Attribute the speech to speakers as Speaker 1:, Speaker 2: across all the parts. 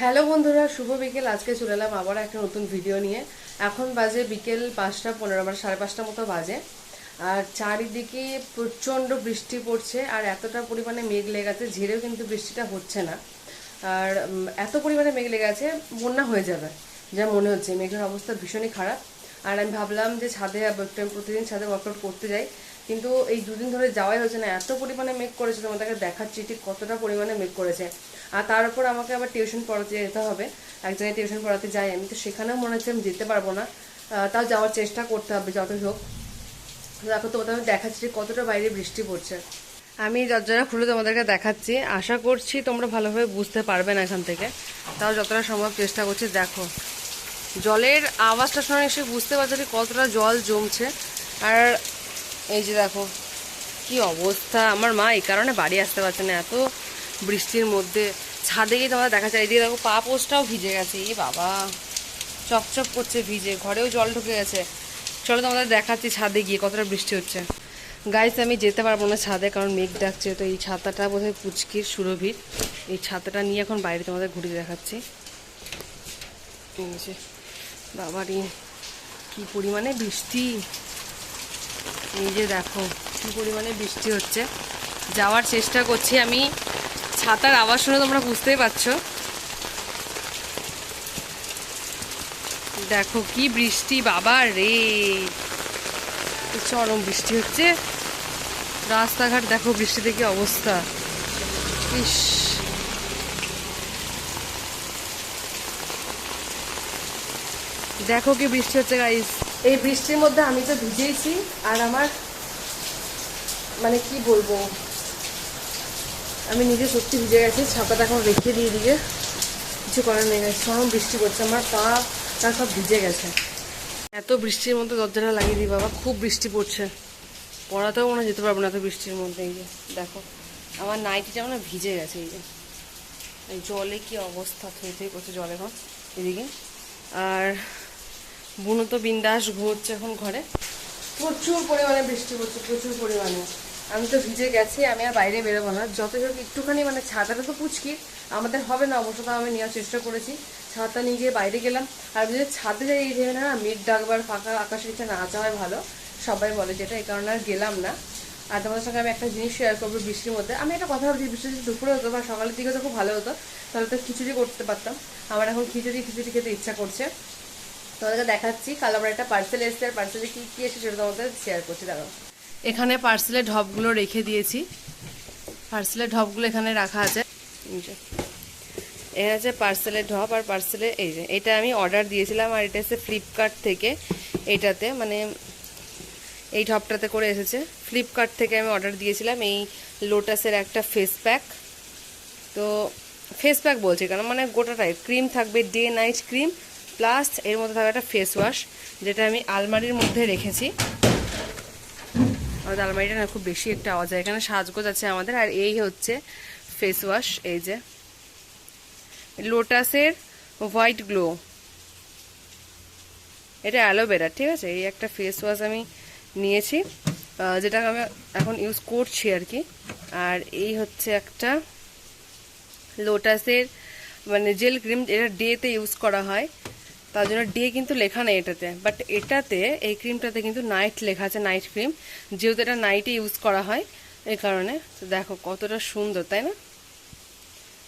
Speaker 1: Hello বন্ধুরা, শুভ বিকেল। আজকে চলে এলাম আবার একটা নতুন ভিডিও নিয়ে। এখন বাজে বিকেল 5:15, মানে 5:30 মতো বাজে। আর চারিদিকে প্রচণ্ড বৃষ্টি পড়ছে, আর এতটা পরিমাণে মেঘ লেগেছে, ঝেড়েও কিন্তু বৃষ্টিটা হচ্ছে না। আর এত পরিমাণে মেঘ লেগে আছে, বন্যা হয়ে যাবে যা মনে হচ্ছে। মেঘের অবস্থা ভীষণই খারাপ। আর আমি ভাবলাম যে ছাদে প্রতিদিন ছাদে ওয়ার্কআউট করতে যাই, কিন্তু এই দুদিন ধরে যাওয়াই হচ্ছে না। এত পরিমাণে মেঘ করেছে, তোমাদেরকে দেখাচ্ছি ঠিক কতটা পরিমাণে মেঘ করেছে। আর তার উপর আমাকে আবার টিউশন পড়াতে যেতে হবে। এক জায়গায় টিউশন পড়াতে যাই আমি, তো সেখানেও মনে হচ্ছে আমি যেতে পারবো না। তাও যাওয়ার চেষ্টা করতে হবে যতই হোক। দেখো তোমাদের আমি দেখাচ্ছি কতটা বাইরে বৃষ্টি পড়ছে। আমি দরজাটা খুলে তোমাদেরকে দেখাচ্ছি, আশা করছি তোমরা ভালোভাবে বুঝতে পারবে না এখান থেকে। তাও যতটা সম্ভব চেষ্টা করছি। দেখো জলের আওয়াজটা শুনে এসে বুঝতে পারছো কতটা জল জমছে। আর এই যে দেখো কি অবস্থা, আমার মা এই কারণে বাড়ি আসতে পারছে না এত বৃষ্টির মধ্যে। ছাদে গিয়ে তোমাদের দেখা যায়, এদিকে দেখো পা পোস্টটাও ভিজে গেছে। এই বাবা, চপচপ করছে ভিজে, ঘরেও জল ঢুকে গেছে। চলো তোমাদের দেখাচ্ছি ছাদে গিয়ে কতটা বৃষ্টি হচ্ছে। গাইস আমি যেতে পারবো না ছাদে, কারণ মেঘ ডাকছে। তো এই ছাতাটা বোধহয় পুচকির সুরভির, এই ছাতাটা নিয়ে এখন বাইরে তোমাদের ঘুরিয়ে দেখাচ্ছি। বাবারি কি পরিমাণে বৃষ্টি, এই যে দেখো কি পরিমাণে বৃষ্টি হচ্ছে। যাওয়ার চেষ্টা করছি আমি, ছাতার আওয়াজ শুনে তোমরা বুঝতেই পারছো। দেখো কি বৃষ্টি, বাবা রে, চরম বৃষ্টি হচ্ছে। রাস্তাঘাট দেখো বৃষ্টিতে কি অবস্থা। ইস, দেখো কি বৃষ্টি হচ্ছে গাইস। এই বৃষ্টির মধ্যে আমি তো ভিজেইছি, আর আমার মানে কি বলবো, আমি নিজে সত্যি ভিজে গেছি। ছাতাটা এখন রেখে দিয়ে দিকে, কিছু করার নেই। চরম বৃষ্টি করছে, আমার পা সব ভিজে গেছে। এত বৃষ্টির মধ্যে দরজাটা লাগিয়ে দিই বাবা, খুব বৃষ্টি পড়ছে। পড়াতেও মনে যেতে পারবো না এত বৃষ্টির মধ্যে। এই যে দেখো আমার নাইটিটা মানে ভিজে গেছে। এই যে এই জলে কি অবস্থা, থই করছে জল এখন এদিকে। আর বুনো তো বিন্দাস ঘুরছে এখন ঘরে। প্রচুর পরিমাণে বৃষ্টি পড়ছে, প্রচুর পরিমাণে। আমি তো ভিজে গেছি, আমি আর বাইরে বেরোবো না। যতই হোক একটুখানি, মানে ছাতাটা তো পুচকি আমাদের হবে না অবশ্য, তাও আমি নেওয়ার চেষ্টা করেছি। ছাতা নিয়ে গিয়ে বাইরে গেলাম। আর যদি ছাদে যাই, এই ভেবে না মেঘ ডাকবার ফাঁকা আকাশের নিচে না যাওয়াই ভালো, সবাই বলে যেটা, এই কারণে আর গেলাম না। আর তোমাদের সঙ্গে আমি একটা জিনিস শেয়ার করবো বৃষ্টির মধ্যে। আমি একটা কথা ভাবছি, বৃষ্টি যদি দুপুরে হতো বা সকালের দিকে তো খুব ভালো হতো, তাহলে তো খিচুড়ি করতে পারতাম। আমার এখন খিচুড়ি খেতে ইচ্ছা করছে। তোমাদেরকে দেখাচ্ছি। কাল আমার একটা পার্সেল এসেছে, আর পার্সেলে কী কী এসেছে সেটা তোমাদের শেয়ার করছি। দেখো এখানে পার্সেলের ঢপগুলো রেখে দিয়েছি। পার্সেলের ঢপগুলো এখানে রাখা আছে। এখানে আছে পার্সেলের ঢপ। আর পার্সেলে এই যে এটা আমি অর্ডার দিয়েছিলাম, আর এটা এসেছে ফ্লিপকার্ট থেকে। এটাতে মানে এই ঢপটাতে করে এসেছে। ফ্লিপকার্ট থেকে আমি অর্ডার দিয়েছিলাম এই লোটাসের একটা ফেস প্যাক। তো ফেস প্যাক বলছি কারণ মানে গোটাটাই ক্রিম থাকবে, ডে নাইট ক্রিম, প্লাস এর মধ্যে থাকবে একটা ফেস ওয়াশ, যেটা আমি আলমারির মধ্যে রেখেছি। আমাদের আলমারিটা না খুব বেশি একটা আওয়াজ হয়, এখানে সাজগোজ আছে আমাদের। আর এই হচ্ছে ফেস ওয়াশ, এই যে লোটাসের হোয়াইট গ্লো, এটা অ্যালোভেরা, ঠিক আছে। এই একটা ফেস ওয়াশ আমি নিয়েছি, যেটা আমি এখন ইউজ করছি আর কি। আর এই হচ্ছে একটা লোটাসের মানে জেল ক্রিম, এটা ডেতে ইউজ করা হয়, তার জন্য ডে কিন্তু লেখা নেই এটাতে। বাট এটাতে, এই ক্রিমটাতে কিন্তু নাইট লেখা আছে, নাইট ক্রিম, যেহেতু এটা নাইটে ইউজ করা হয় এই কারণে। তো দেখো কতটা সুন্দর, তাই না?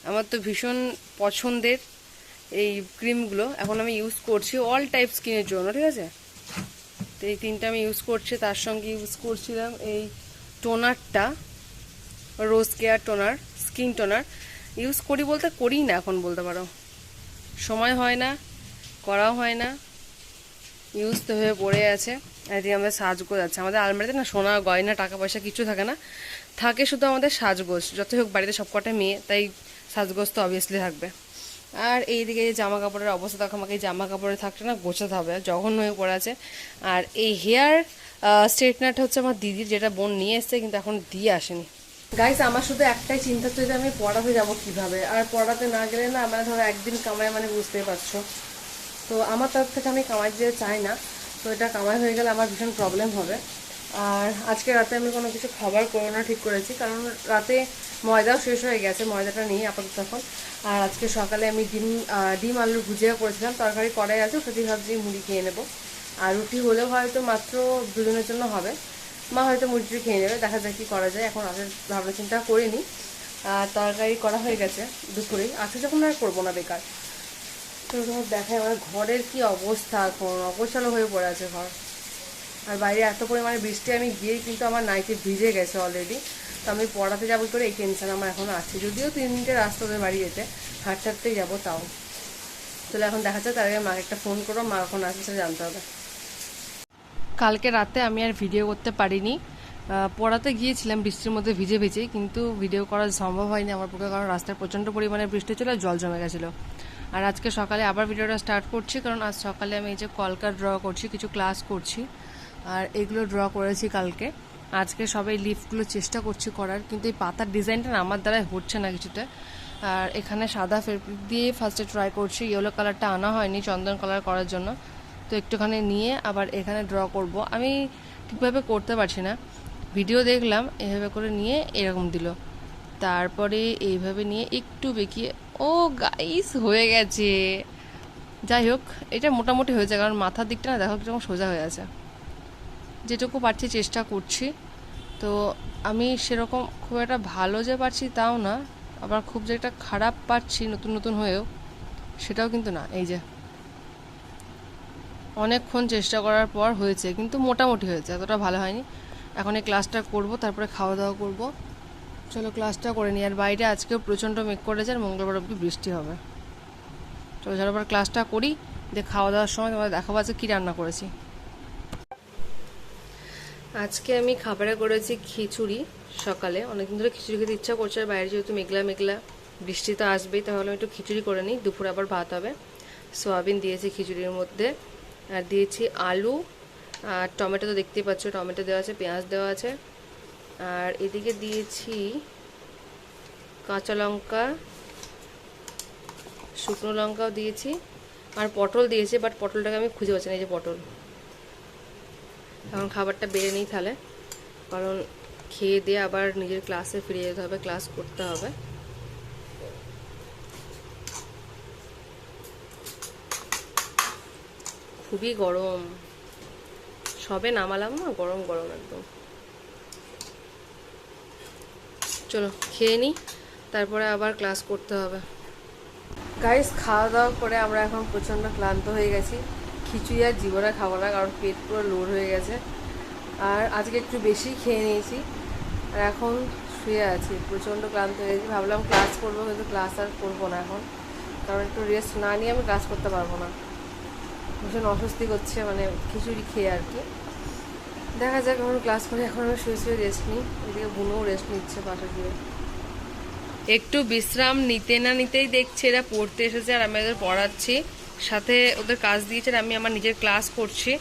Speaker 1: আমার তো ভীষণ পছন্দের এই ক্রিমগুলো। এখন আমি ইউজ করছি অল টাইপ স্কিনের জন্য, ঠিক আছে। তো এই তিনটা আমি ইউজ করছি। তার সঙ্গে ইউজ করছিলাম এই টোনারটা, rose care toner, skin toner. Use করি বলতে করি না এখন, বলতে পারো সময় হয় না, করাও হয় না, ইউজ তো হয়ে পড়ে আছে। এদিকে আমাদের সাজগোজ আছে। আমাদের আলমারিতে না সোনা গয়না টাকা পয়সা কিছু থাকে না, থাকে শুধু আমাদের সাজগোজ। যতই হোক বাড়িতে সবকটা মেয়ে, তাই সাজগোজ তো অবভিয়াসলি থাকবে। আর এইদিকে যে জামা কাপড়ের অবস্থা দেখো, আমাকে এই জামা কাপড়ে থাকতে না গোছাতে হবে, জঘন্য হয়ে পড়ে আছে। আর এই হেয়ার স্ট্রেটনারটা হচ্ছে আমার দিদির, যেটা বোন নিয়ে এসছে কিন্তু এখন দিয়ে আসেনি। গাইস আমার শুধু একটাই চিন্তা হচ্ছে যে আমি পড়াতে যাব কিভাবে। আর পড়াতে না গেলে না, আমরা ধরো একদিন কামাই মানে বুঝতেই পারছো। তো আমার তরফ থেকে আমি কামাই যেতে চাই না, তো এটা কামাই হয়ে গেলে আমার ভীষণ প্রবলেম হবে। আর আজকে রাতে আমি কোনো কিছু খাবার করবো না ঠিক করেছি, কারণ রাতে ময়দাও শেষ হয়ে গেছে, ময়দাটা নিয়ে আপাতত এখন। আর আজকে সকালে আমি ডিম আলুর ভুজিয়া করেছিলাম, তরকারি কড়াই আছে, সেটাই ভাবছি মুড়ি খেয়ে নেবো। আর রুটি হলেও হয়তো মাত্র দুজনের জন্য হবে, মা হয়তো মুড়িটি খেয়ে নেবে, দেখা যায় কি করা যায়। এখন রাতের ভাবনা চিন্তা করিনি। আর তরকারি করা হয়ে গেছে দুপুরে, আজকে যখন আর করবো না বেকার। তো তোমার দেখায় আমার ঘরের কি অবস্থা, এখন অগোছালো হয়ে পড়ে আছে ঘর। আর বাইরে এত পরিমাণে বৃষ্টি, আমি গিয়েই কিন্তু আমার নাইটি ভিজে গেছে অলরেডি। তো আমি পড়াতে যাবো করে এই টেনশন আমার এখনও আছে, যদিও 3 মিনিটের রাস্তা ওদের বাড়ি যেতে, হাঁটতে হাঁটতেই যাবো তাও। তাহলে এখন দেখা যায়, তার আগে মাকে একটা ফোন করো, মা এখন আসছে সেটা জানতে হবে। কালকে রাতে আমি আর ভিডিও করতে পারিনি, পড়াতে গিয়েছিলাম বৃষ্টির মধ্যে ভিজে ভিজে, কিন্তু ভিডিও করা সম্ভব হয়নি আমার পক্ষে, কারণ রাস্তায় প্রচণ্ড পরিমাণে বৃষ্টি ছিল, জল জমে গেছিলো। আর আজকে সকালে আবার ভিডিওটা স্টার্ট করছি, কারণ আজ সকালে আমি এই যে কলকা ড্র করছি, কিছু ক্লাস করছি, আর এগুলো ড্র করেছি কালকে। আজকে সবাই লিফগুলো চেষ্টা করছি করার, কিন্তু এই পাতার ডিজাইনটা না আমার দ্বারাই হচ্ছে না কিছুতে। আর এখানে সাদা ফেব্রিক দিয়ে ফার্স্টে ট্রাই করছি, ইয়েলো কালারটা আনা হয়নি চন্দন কালার করার জন্য, তো একটুখানি নিয়ে আবার এখানে ড্র করব। আমি ঠিকভাবে করতে পারছি না, ভিডিও দেখলাম এভাবে করে নিয়ে এরকম দিল, তারপরে এইভাবে নিয়ে একটু বেঁকিয়ে, ও গাইস হয়ে গেছে। যাই হোক, এটা মোটামুটি হয়েছে, কারণ মাথার দিকটা না দেখো কিরকম সোজা হয়ে আছে। যেটুকু পারছি চেষ্টা করছি, তো আমি সেরকম খুব একটা ভালো যে পারছি তাও না, আবার খুব যে একটা খারাপ পারছি নতুন নতুন হয়েও সেটাও কিন্তু না। এই যে অনেকক্ষণ চেষ্টা করার পর হয়েছে, কিন্তু মোটামুটি হয়েছে, এতটা ভালো হয়নি। এখন এই ক্লাসটা করব, তারপরে খাওয়া দাওয়া করব। চলো ক্লাসটা করে নিই। আর বাইরে আজকেও প্রচণ্ড মেঘ করেছে, আর মঙ্গলবার অবধি বৃষ্টি হবে। চলো চলো আবার ক্লাসটা করি, দিয়ে খাওয়া দাওয়ার সময় তোমাদের দেখাবো আজকে কী রান্না করেছি। আজকে আমি খাবারে করেছি খিচুড়ি। সকালে অনেকদিন ধরে খিচুড়ি খেতে ইচ্ছা করছে, আর বাইরে যেহেতু মেঘলা মেঘলা, বৃষ্টি তো আসবেই, তাহলে আমি একটু খিচুড়ি করে নিই, দুপুরে আবার ভাত হবে। সয়াবিন দিয়েছি খিচুড়ির মধ্যে, আর দিয়েছি আলু, আর টমেটো তো দেখতেই পাচ্ছ, টমেটো দেওয়া আছে, পেঁয়াজ দেওয়া আছে, আর এদিকে দিয়েছি কাঁচা লঙ্কা, শুকনো লঙ্কাও দিয়েছি, আর পটল দিয়েছি, বাট পটলটাকে আমি খুঁজে পাচ্ছি না। এই যে পটল, এখন খাবারটা বেড়ে নিই তাহলে, কারণ খেয়ে দিয়ে আবার নিজের ক্লাসে ফিরে যেতে হবে, ক্লাস করতে হবে। খুবই গরম, সবে নামালাম না, গরম গরম একদম। চলো খেয়ে নিই, তারপরে আবার ক্লাস করতে হবে। গাইস, খাওয়া দাওয়া করে আমরা এখন প্রচণ্ড ক্লান্ত হয়ে গেছি। খিচুড়ি আর জীবনে খাবো না, কারণ পেট পুরো লোড হয়ে গেছে, আর আজকে একটু বেশি খেয়ে নিয়েছি, আর এখন শুয়ে আছি, প্রচণ্ড ক্লান্ত হয়ে গেছি। ভাবলাম ক্লাস করবো, কিন্তু ক্লাস আর করবো না এখন, কারণ একটু রেস্ট না নিয়ে আমি ক্লাস করতে পারবো না, ভীষণ অস্বস্তি করছে, মানে খিচুড়ি খেয়ে আর কি। দেখা যাক এখন ক্লাস করে, এখন আমি শুয়ে শুয়ে রেস্ট নিই, এদিকে বুনও রেস্ট নিচ্ছে পাশে দিয়ে। একটু বিশ্রাম নিতে না নিতেই দেখছি এরা পড়তে এসেছে, আর আমি ওদের পড়াচ্ছি, সাথে ওদের কাজ দিয়েছে, আর আমি আমার নিজের ক্লাস করছি,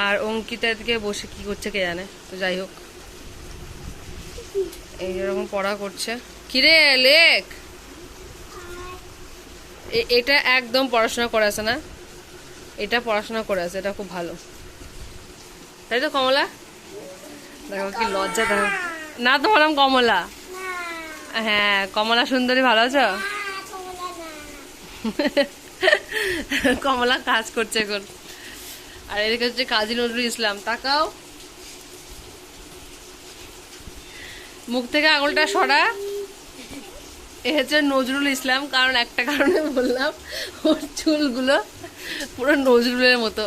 Speaker 1: আর অঙ্কিতা এদিকে বসে কি করছে কে জানে। তো যাই হোক, এই এরকম পড়া করছে। কিরে লেখ, এটা একদম পড়াশোনা করে আছে না, এটা পড়াশোনা করে আছে, এটা খুব ভালো, তাই তো কমলা? দেখো কি লজ্জা, দেখো না তো বললাম কমলা, হ্যাঁ কমলা সুন্দরী, ভালো আছো? কমলা কাজ করছে এখন। আর এদিকে হচ্ছে কাজী নজরুল ইসলাম, তাকাও, মুখ থেকে আঙুলটা সরা। এ হচ্ছে নজরুল ইসলাম, কারণ একটা কারণে বললাম, ওর চুলগুলো পুরো নজরুলের মতো।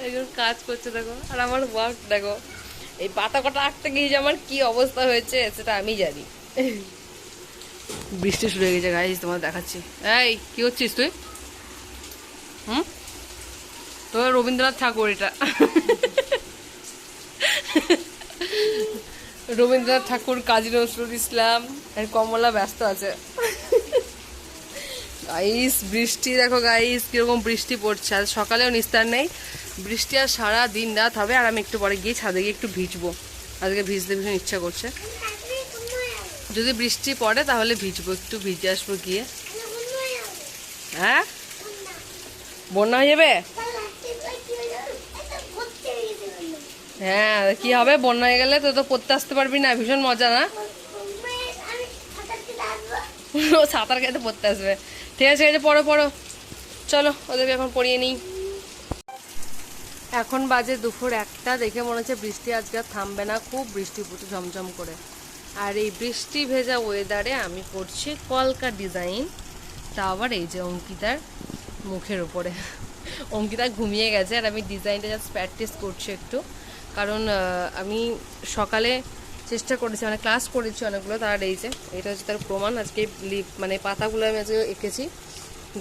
Speaker 1: এখন কাজ করছে দেখো, আর আমার ওয়ার্ক দেখো, এই পাতা কটা আঁকতে গিয়ে যে আমার কি অবস্থা হয়েছে সেটা আমি জানি। বৃষ্টি শুরু হয়ে গেছে গাইস, তোমার দেখাচ্ছি। এই কি হচ্ছিস তুই? তো রবীন্দ্রনাথ ঠাকুর এটা। রবীন্দ্রনাথ ঠাকুর, কাজী নজরুল ইসলাম, আর কমলা ব্যস্ত আছে। গাইস বৃষ্টি দেখো গাইস, কিরকম বৃষ্টি পড়ছে, আজ সকালেও নিস্তার নেই, বৃষ্টি আর সারা দিন রাত হবে। আর আমি একটু পরে গিয়ে ছাদে গিয়ে একটু ভিজবো, আজকে ভিজতে ভীষণ ইচ্ছা করছে। যদি বৃষ্টি পড়ে তাহলে ভিজবো, একটু ভিজে আসবো গিয়ে। হ্যাঁ বন্যা হয়ে যাবে, হ্যাঁ, কি হবে বন্যা হয়ে গেলে? তো তো পড়তে আসতে পারবি না, ভীষণ মজা না? ও সাঁতার কেটে পড়তে আসবে। ঠিক আছে, ঠিক আছে, পড়ো পড়ো, চলো ওদেরকে এখন পড়িয়ে নিই। এখন বাজে দুপুর 1টা, দেখে মনে হচ্ছে বৃষ্টি আজকে আর থামবে না, খুব বৃষ্টি পড়ছে ঝমঝম করে। আর এই বৃষ্টি ভেজা ওয়েদারে আমি করছি কলকা ডিজাইন, তা আবার এই যে অঙ্কিতার মুখের উপরে। অঙ্কিতা ঘুমিয়ে গেছে আর আমি ডিজাইনটা জাস্ট প্র্যাকটিস করছি একটু, কারণ আমি সকালে চেষ্টা করেছি, মানে ক্লাস করেছি অনেকগুলো, তার এই যে এটা হচ্ছে তার প্রমাণ। আজকে মানে পাতাগুলো আমি আজকে এঁকেছি,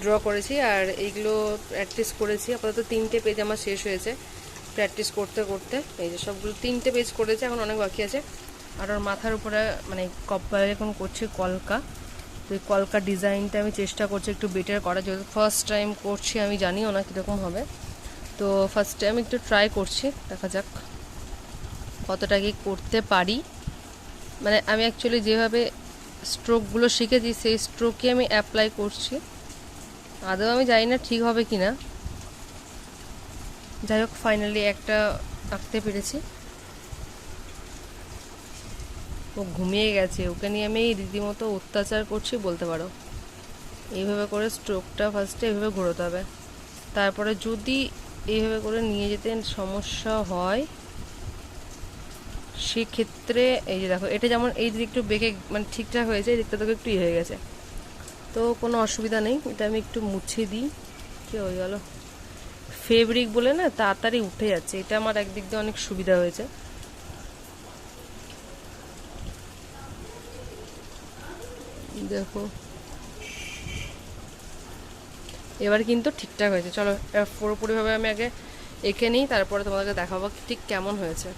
Speaker 1: ড্র করেছি, আর এইগুলো প্র্যাকটিস করেছি। আপাতত 3টে পেজ আমার শেষ হয়েছে প্র্যাকটিস করতে করতে। এই যে সবগুলো 3টে পেজ করেছে, এখন অনেক বাকি আছে। আর ওর মাথার উপরে মানে কপালে এখন করছি কলকা। তো এই কলকা ডিজাইনটা আমি চেষ্টা করছি একটু বেটার করার, যেহেতু ফার্স্ট টাইম করছি, আমি জানিও না কীরকম হবে। তো ফার্স্ট টাইম একটু ট্রাই করছি, দেখা যাক কতটা কি করতে পারি। মানে আমি অ্যাকচুয়ালি যেভাবে স্ট্রোকগুলো শিখেছি সেই স্ট্রোকই আমি অ্যাপ্লাই করছি। আদৌ আমি জানি না ঠিক হবে কি না, যাই হোক ফাইনালি একটা আঁকতে পেরেছি। ও ঘুমিয়ে গেছে, ওকে নিয়ে আমি রীতিমতো অত্যাচার করছি বলতে পারো। এইভাবে করে স্ট্রোকটা ফার্স্টে এইভাবে ঘোরাতে হবে, তারপরে যদি এইভাবে করে নিয়ে যেতে সমস্যা হয় সেক্ষেত্রে এই যে দেখো, এটা যেমন এই দিক একটু বেঁকে মানে ঠিকঠাক হয়েছে, এই দিকটা তোকে একটু হয়ে গেছে, তো কোনো অসুবিধা নেই। এটা আমি একটু মুছে দিই। কি হয়ে গেল, ফেব্রিক বলে না তাড়াতাড়ি উঠে যাচ্ছে, এটা আমার একদিক দিয়ে অনেক সুবিধা হয়েছে। দেখো এবার কিন্তু ঠিকঠাক হয়েছে। চলো পুরোপুরিভাবে আমি আগে এঁকে নিই, তারপরে তোমাদেরকে দেখাবো ঠিক কেমন হয়েছে।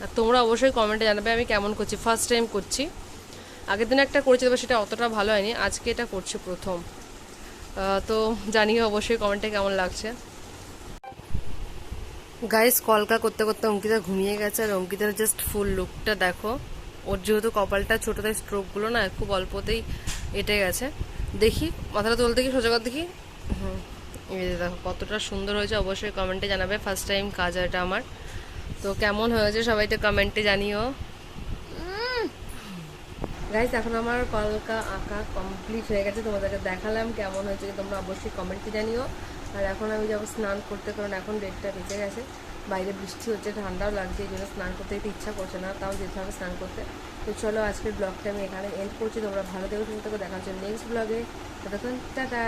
Speaker 1: আর তোমরা অবশ্যই কমেন্টে জানাবে আমি কেমন করছি, ফার্স্ট টাইম করছি। আগের দিন একটা করেছি, তবে সেটা অতটা ভালো হয়নি, আজকে এটা করছি প্রথম। তো জানিও অবশ্যই কমেন্টে কেমন লাগছে। গাইস, কলকা করতে করতে অঙ্কিতা ঘুমিয়ে গেছে, আর অঙ্কিতার জাস্ট ফুল লুকটা দেখো। ওর যেহেতু কপালটা ছোটো, তাই স্ট্রোকগুলো না খুব অল্পতেই এঁটে গেছে। দেখি মাথাটা তুলতে, কি সোজা কর দেখি। এই যে দেখো কতটা সুন্দর হয়েছে, অবশ্যই কমেন্টে জানাবে, ফার্স্ট টাইম কাজ এটা আমার। তো কেমন হয়েছে সবাই তো কমেন্টে জানিও। গাইস, এখন আমার কলকা আঁকা কমপ্লিট হয়ে গেছে, তোমাদেরকে দেখালাম কেমন হয়েছে, তোমরা অবশ্যই কমেন্টে জানিও। আর এখন আমি যাবো স্নান করতে, কারণ এখন 1টা বেজে গেছে, বাইরে বৃষ্টি হচ্ছে, ঠান্ডাও লাগছে, এই জন্য স্নান করতে একটু ইচ্ছা করছে না, তাও যেতে হবে স্নান করতে। তো চলো আজকের ব্লগটা আমি এখানে এন্ড করছি। তোমরা ভালো থেকো, সুস্থ থেকো, দেখা হচ্ছে নেক্সট ব্লগে। ততক্ষণ টাটা।